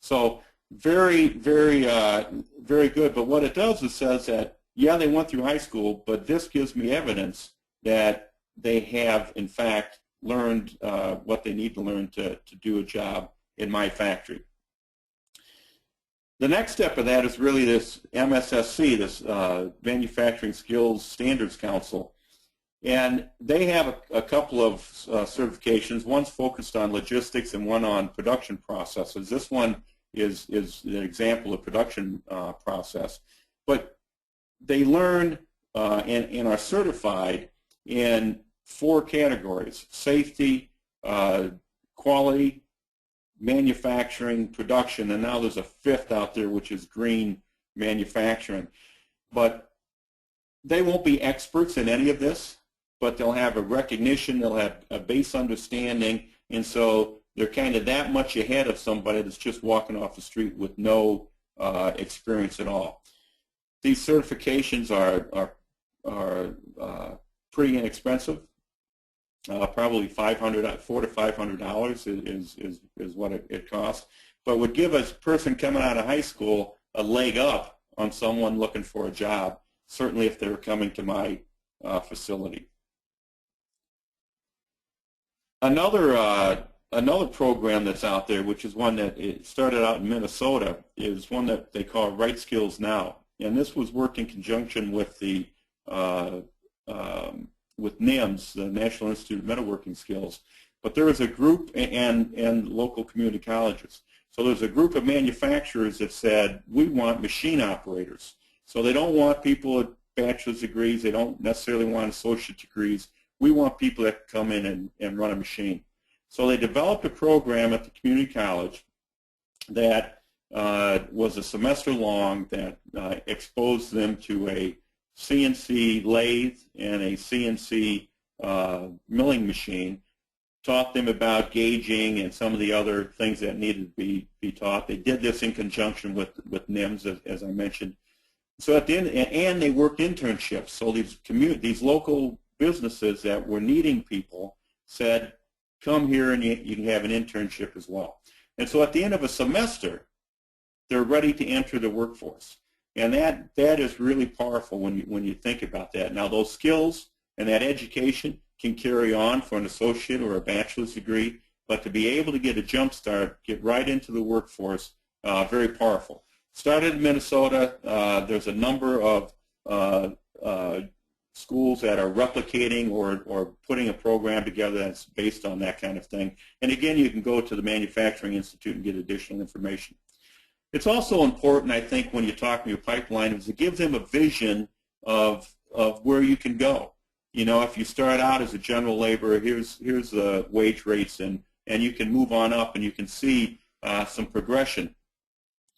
So very, very, very good. But what it does is says that, yeah, they went through high school, but this gives me evidence that they have, in fact, learned what they need to learn to do a job in my factory. The next step of that is really this MSSC, this Manufacturing Skills Standards Council. And they have a couple of certifications. One's focused on logistics and one on production processes. This one is an example of production process. But they learn and are certified in 4 categories: safety, quality, manufacturing, production, and now there's a 5th out there, which is green manufacturing. But they won't be experts in any of this, but they'll have a recognition, they'll have a base understanding, and so they're kind of that much ahead of somebody that's just walking off the street with no experience at all. These certifications are pretty inexpensive. Probably $400 to $500 is what it costs, but would give a person coming out of high school a leg up on someone looking for a job, certainly if they're coming to my facility. Another program that's out there, which is one that it started out in Minnesota, is one that they call Right Skills Now, and this was worked in conjunction with the with NIMS, the National Institute of Metalworking Skills. But there was a group, and local community colleges. So there's a group of manufacturers that said, we want machine operators. So they don't want people with bachelor's degrees. They don't necessarily want associate degrees. We want people that come in and run a machine. So they developed a program at the community college that was a semester long that exposed them to a CNC lathe and a CNC milling machine, taught them about gauging and some of the other things that needed to be taught. They did this in conjunction with NIMS, as I mentioned. So at the end, and they worked internships. So these local businesses that were needing people said, come here and you can have an internship as well. And so at the end of a semester, they're ready to enter the workforce. And that is really powerful when you think about that. Now those skills and that education can carry on for an associate or a bachelor's degree, but to be able to get a jump start, get right into the workforce, very powerful. Started in Minnesota. There's a number of schools that are replicating or putting a program together that's based on that kind of thing. And again, you can go to the Manufacturing Institute and get additional information. It's also important, I think, when you talk to your pipeline, is it gives them a vision of where you can go. If you start out as a general laborer, here's the wage rates, and you can move on up and you can see some progression.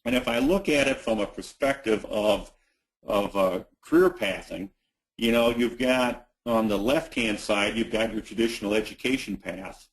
And if I look at it from a perspective of career pathing, you've got on the left-hand side, you've got your traditional education path.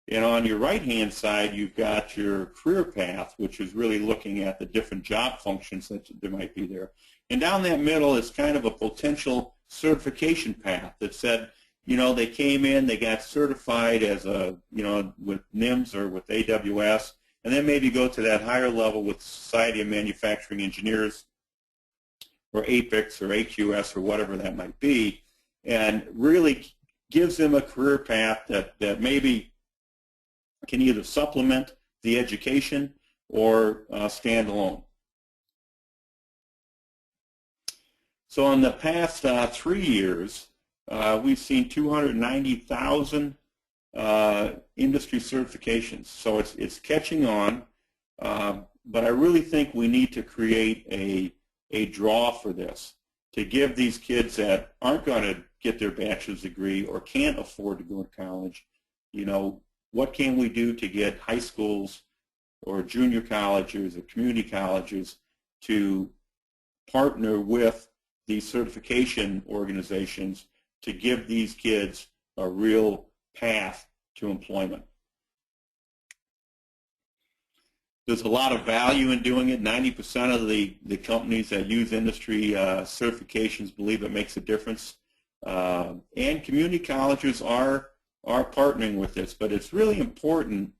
And on your right-hand side, you've got your career path, which is really looking at the different job functions that there might be there. And down that middle is kind of a potential certification path that said, they came in, they got certified as with NIMS or with AWS, and then maybe go to that higher level with Society of Manufacturing Engineers or APICS or AQS or whatever that might be, and really gives them a career path that maybe can either supplement the education or stand alone. So in the past 3 years, we've seen 290,000 industry certifications. So it's catching on, but I really think we need to create a draw for this to give these kids that aren't going to get their bachelor's degree or can't afford to go to college, what can we do to get high schools or junior colleges or community colleges to partner with these certification organizations to give these kids a real path to employment. There's a lot of value in doing it. 90% of the companies that use industry certifications believe it makes a difference. And community colleges are partnering with this, but it's really important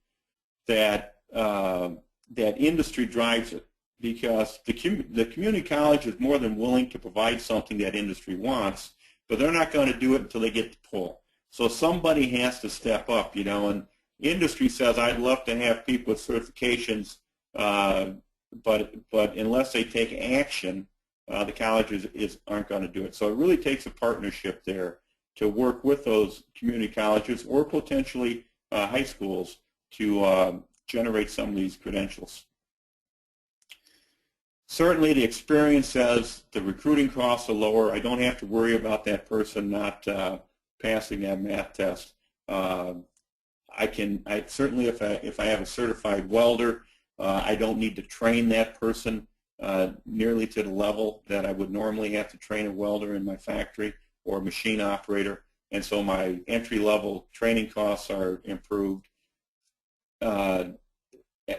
that that industry drives it, because the community college is more than willing to provide something that industry wants, but they're not going to do it until they get the pull. So somebody has to step up, and industry says, I'd love to have people with certifications, but unless they take action, the colleges aren't going to do it. So it really takes a partnership there to work with those community colleges or potentially high schools to generate some of these credentials. Certainly the experience says the recruiting costs are lower. I don't have to worry about that person not passing that math test. Certainly if I have a certified welder, I don't need to train that person nearly to the level that I would normally have to train a welder in my factory or a machine operator, and so my entry-level training costs are improved.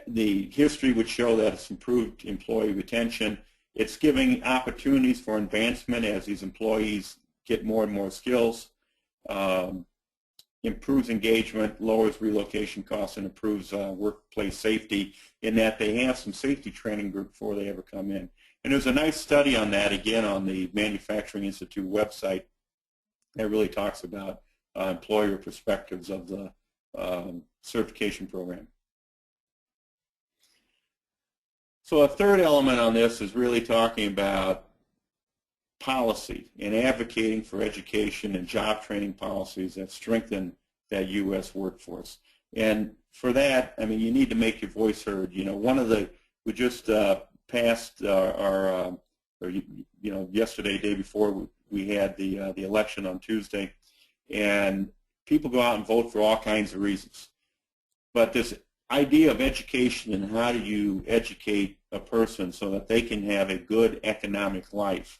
The history would show that it's improved employee retention. It's giving opportunities for advancement as these employees get more and more skills. Improves engagement, lowers relocation costs, and improves workplace safety in that they have some safety training group before they ever come in. And there's a nice study on that, again, on the Manufacturing Institute website that really talks about employer perspectives of the certification program. So a third element on this is really talking about policy and advocating for education and job training policies that strengthen that U.S. workforce. And for that, I mean, you need to make your voice heard. We just passed yesterday, day before, we had the election on Tuesday, and people go out and vote for all kinds of reasons. But this idea of education and how do you educate a person so that they can have a good economic life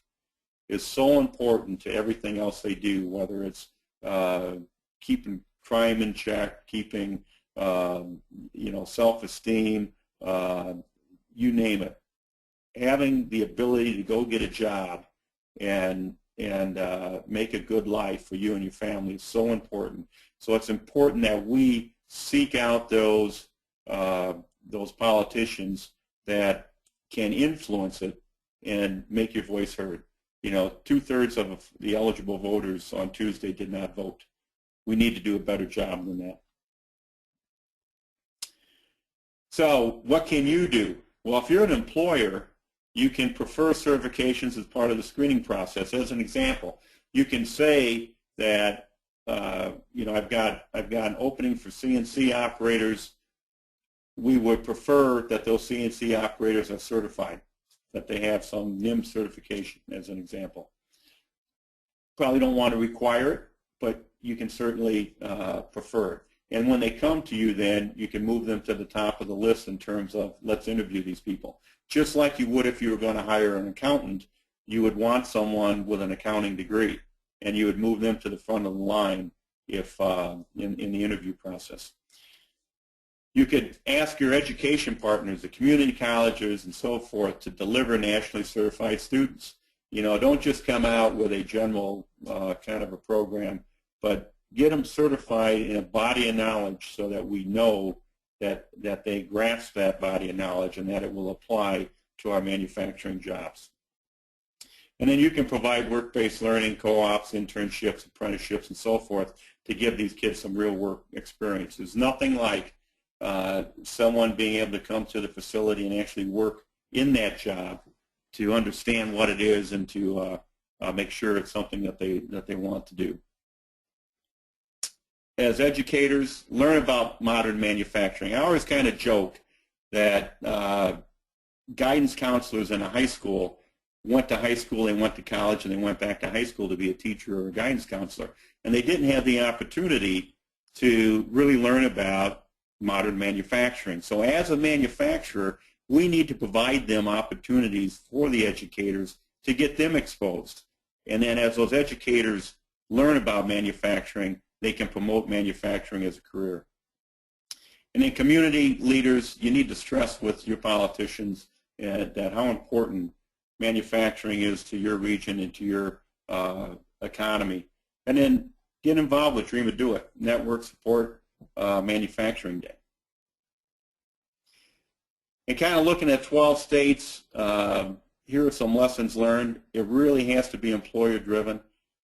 is so important to everything else they do, whether it's keeping crime in check, keeping self-esteem, you name it. Having the ability to go get a job and make a good life for you and your family is so important. So it's important that we seek out those politicians that can influence it and make your voice heard. 2/3 of the eligible voters on Tuesday did not vote. We need to do a better job than that. So what can you do? Well, if you're an employer, you can prefer certifications as part of the screening process. As an example, you can say that I've got an opening for CNC operators. We would prefer that those CNC operators are certified, that they have some NIM certification, as an example. Probably don't want to require it, but you can certainly prefer it. And when they come to you, then you can move them to the top of the list in terms of, let's interview these people. Just like you would if you were going to hire an accountant, you would want someone with an accounting degree, and you would move them to the front of the line if in the interview process. You could ask your education partners, the community colleges and so forth, to deliver nationally certified students. Don't just come out with a general kind of a program, but get them certified in a body of knowledge so that we know that they grasp that body of knowledge and that it will apply to our manufacturing jobs. And then you can provide work-based learning, co-ops, internships, apprenticeships, and so forth to give these kids some real work experience. There's nothing like someone being able to come to the facility and actually work in that job to understand what it is and to make sure it's something that they want to do. As educators, learn about modern manufacturing. I always kind of joke that guidance counselors in a high school went to high school, they went to college, and they went back to high school to be a teacher or a guidance counselor. And they didn't have the opportunity to really learn about modern manufacturing. So as a manufacturer, we need to provide them opportunities for the educators to get them exposed. And then as those educators learn about manufacturing, they can promote manufacturing as a career. And then community leaders, you need to stress with your politicians that how important manufacturing is to your region and to your economy. And then get involved with Dream and Do It, network support Manufacturing Day. And kind of looking at 12 states, here are some lessons learned. It really has to be employer driven.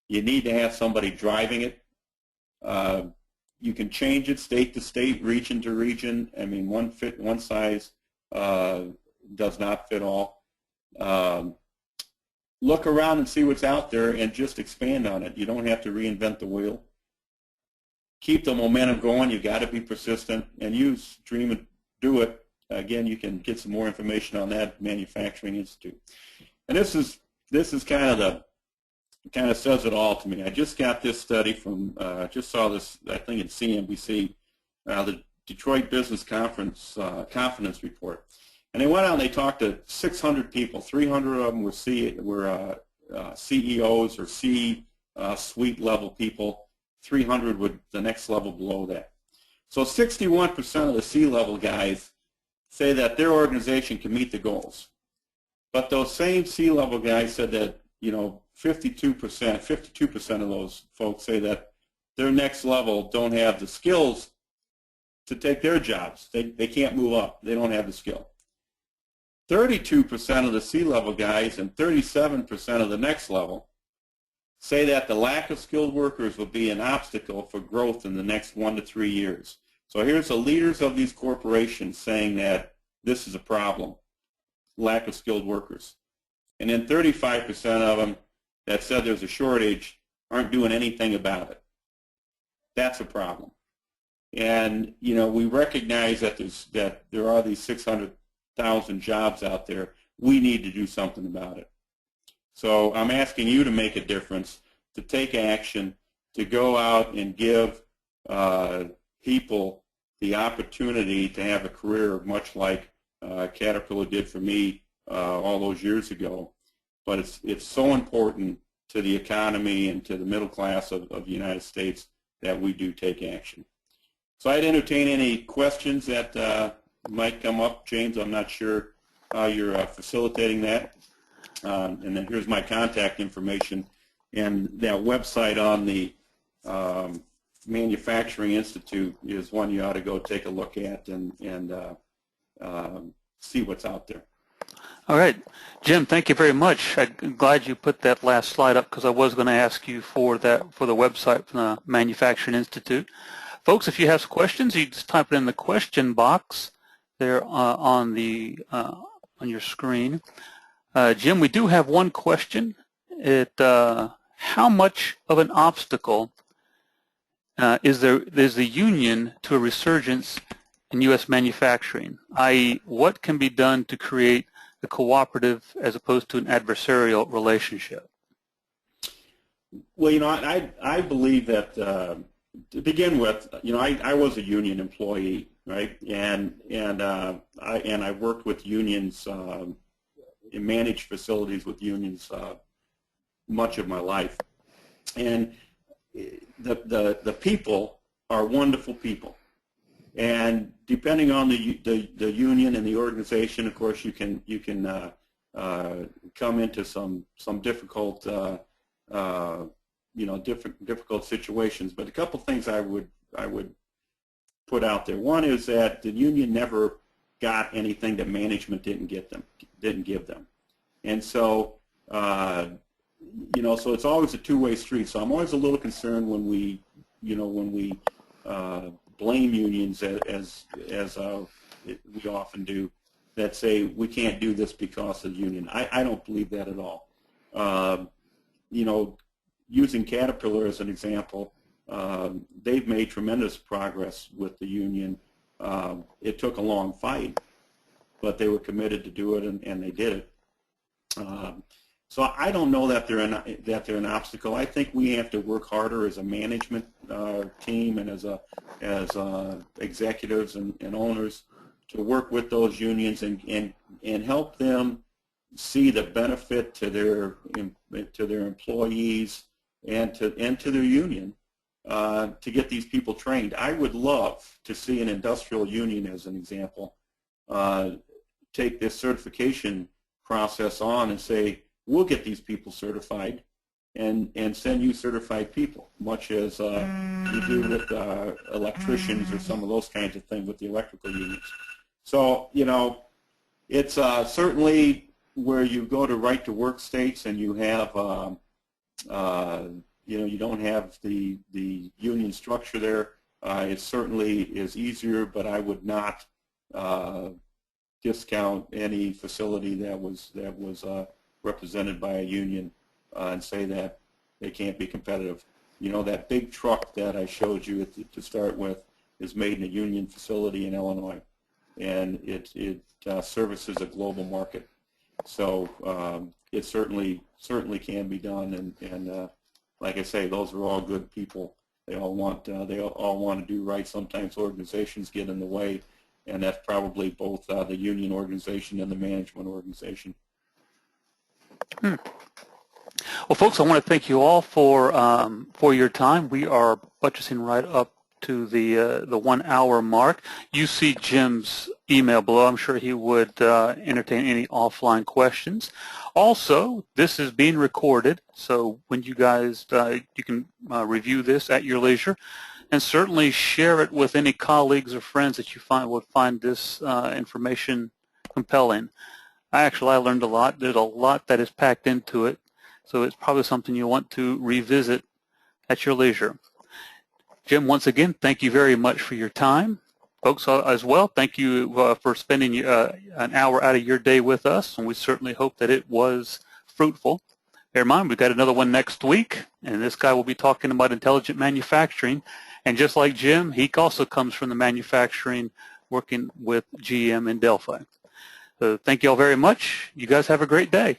You need to have somebody driving it. You can change it state to state, region to region. I mean, one size does not fit all. Look around and see what's out there and just expand on it. You don't have to reinvent the wheel. Keep the momentum going. You've got to be persistent and use Dream and Do It. Again, you can get some more information on that, Manufacturing Institute. And this is kind of says it all to me. I just got this study from, just saw this, I think it's CNBC, the Detroit Business Conference Confidence Report. And they went out and they talked to 600 people. 300 of them were CEOs or C-suite level people. 300 were the next level below that. So 61% of the C-level guys say that their organization can meet the goals. But those same C-level guys said that, 52% of those folks say that their next level don't have the skills to take their jobs. They can't move up. They don't have the skill. 32% of the C-level guys and 37% of the next level say that the lack of skilled workers will be an obstacle for growth in the next 1 to 3 years. So here's the leaders of these corporations saying that this is a problem, lack of skilled workers. And then 35% of them that said there's a shortage aren't doing anything about it. That's a problem. And, we recognize that there are these 600,000 jobs out there. We need to do something about it. So I'm asking you to make a difference, to take action, to go out and give people the opportunity to have a career much like Caterpillar did for me all those years ago. But it's so important to the economy and to the middle class of the United States that we do take action. So I'd entertain any questions that might come up. James, I'm not sure how you're facilitating that. And then here's my contact information. And that website on the Manufacturing Institute is one you ought to go take a look at and see what's out there. All right. Jim, thank you very much. I'm glad you put that last slide up because I was going to ask you for the website from the Manufacturing Institute. Folks, if you have questions, you just type it in the question box there on your screen. Jim, we do have one question. How much of an obstacle is the union to a resurgence in U.S. manufacturing, i.e., what can be done to create a cooperative as opposed to an adversarial relationship? Well, I believe that to begin with, I was a union employee, right, and I worked with unions, and managed facilities with unions much of my life, and the people are wonderful people. And depending on the union and the organization, of course, you can come into some difficult difficult situations. But a couple things I would put out there. One is that the union never got anything that management didn't give them, and so so it's always a two-way street. So I'm always a little concerned when we blame unions as we often do, that say we can't do this because of the union. I don't believe that at all. Using Caterpillar as an example, they've made tremendous progress with the union. It took a long fight, but they were committed to do it, and they did it. So I don't know that they're an obstacle. I think we have to work harder as a management team and as executives and owners to work with those unions and help them see the benefit to their employees and to their union to get these people trained. I would love to see an industrial union, as an example, take this certification process on and say, we'll get these people certified and send you certified people, much as you do with electricians or some of those kinds of things with the electrical unions. So, you know, it's certainly where you go to right-to-work states and you have, you know, you don't have the union structure there. It certainly is easier, but I would not discount any facility that was represented by a union and say that they can't be competitive. You know, that big truck that I showed you to start with is made in a union facility in Illinois, and it services a global market. So it certainly can be done, and like I say, those are all good people. They all want to do right. Sometimes organizations get in the way, and that's probably both the union organization and the management organization. Well, folks, I want to thank you all for your time. We are buttressing right up to the 1 hour mark. You see Jim's email below. I'm sure he would entertain any offline questions. Also, this is being recorded, so when you guys you can review this at your leisure, and certainly share it with any colleagues or friends that you would find this information compelling. I learned a lot. There's a lot that is packed into it, so it's probably something you want to revisit at your leisure. Jim, once again, thank you very much for your time. Folks, as well, thank you for spending an hour out of your day with us, and we certainly hope that it was fruitful. Bear in mind, we've got another one next week, and this guy will be talking about intelligent manufacturing. And just like Jim, he also comes from the manufacturing, working with GM in Delphi. So thank you all very much. You guys have a great day.